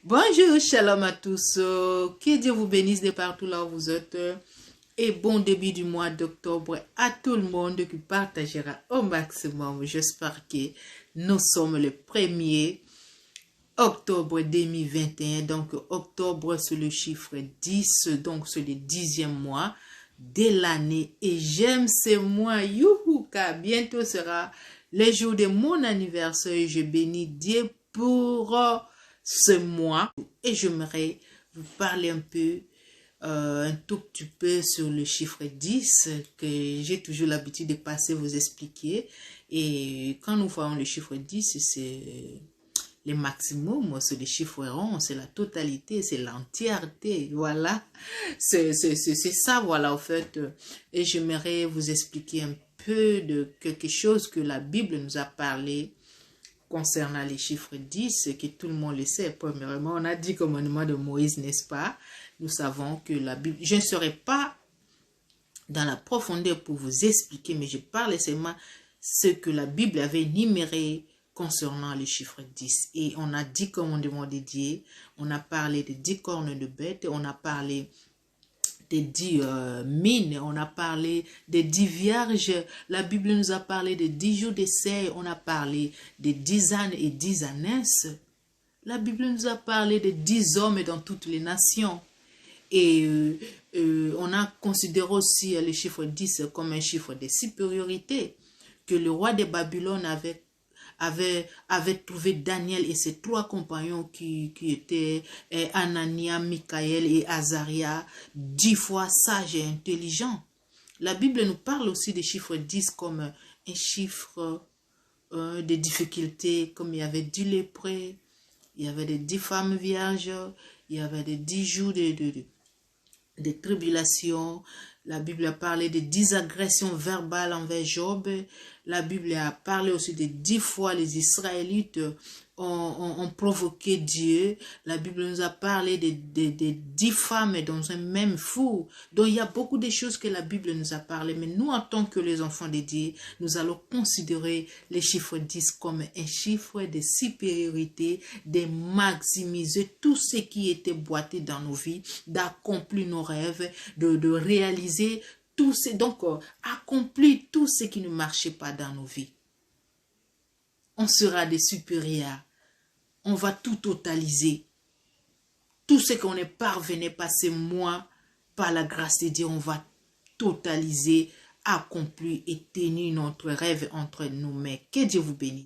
Bonjour, shalom à tous. Que Dieu vous bénisse de partout là où vous êtes. Et bon début du mois d'octobre à tout le monde qui partagera au maximum. J'espère que nous sommes le 1er octobre 2021. Donc, octobre, c'est le chiffre 10. Donc, c'est le 10e mois de l'année. Et j'aime ce mois. Youhou, car bientôt sera le jour de mon anniversaire. Et je bénis Dieu pour ce mois. Et j'aimerais vous parler un tout petit peu sur le chiffre 10 que j'ai toujours l'habitude de passer, vous expliquer. Et quand nous voyons le chiffre 10, c'est le maximum, c'est le chiffre rond, c'est la totalité, c'est l'entièreté, voilà. C'est ça, voilà, en fait. Et j'aimerais vous expliquer un peu de quelque chose que la Bible nous a parlé concernant les chiffres 10, que tout le monde le sait. Premièrement, on a dit commandement de Moïse, n'est-ce pas? Nous savons que la Bible, je ne serai pas dans la profondeur pour vous expliquer, mais je parle seulement ce que la Bible avait énuméré concernant les chiffres 10. Et on a 10 commandements de Dieu, on a parlé de 10 cornes de bêtes, on a parlé des 10 mines, on a parlé des 10 vierges, la Bible nous a parlé des 10 jours d'essai, on a parlé des 10 ânes et 10 ânesses, la Bible nous a parlé des 10 hommes dans toutes les nations. Et on a considéré aussi le chiffre 10 comme un chiffre de supériorité, que le roi de Babylone avait trouvé Daniel et ses 3 compagnons qui étaient Anania, Michaël et Azaria, 10 fois sages et intelligents. La Bible nous parle aussi des chiffres 10 comme un chiffre de difficulté, comme il y avait 10 lépreux, il y avait des 10 femmes vierges, il y avait des 10 jours de tribulations. La Bible a parlé de 10 agressions verbales envers Job. La Bible a parlé aussi de 10 fois les Israélites ont provoqué Dieu. La Bible nous a parlé de 10 femmes dans un même four. Donc il y a beaucoup de choses que la Bible nous a parlé. Mais nous, en tant que les enfants de Dieu, nous allons considérer les chiffres 10 comme un chiffre de supériorité, de maximiser tout ce qui était boité dans nos vies, d'accomplir nos rêves, de réaliser tout ce, donc accomplir tout ce qui ne marchait pas dans nos vies. On sera des supérieurs. On va tout totaliser. Tout ce qu'on ne parvenait pas ce mois, par la grâce de Dieu, on va totaliser, accomplir et tenir notre rêve entre nos mains. Que Dieu vous bénisse.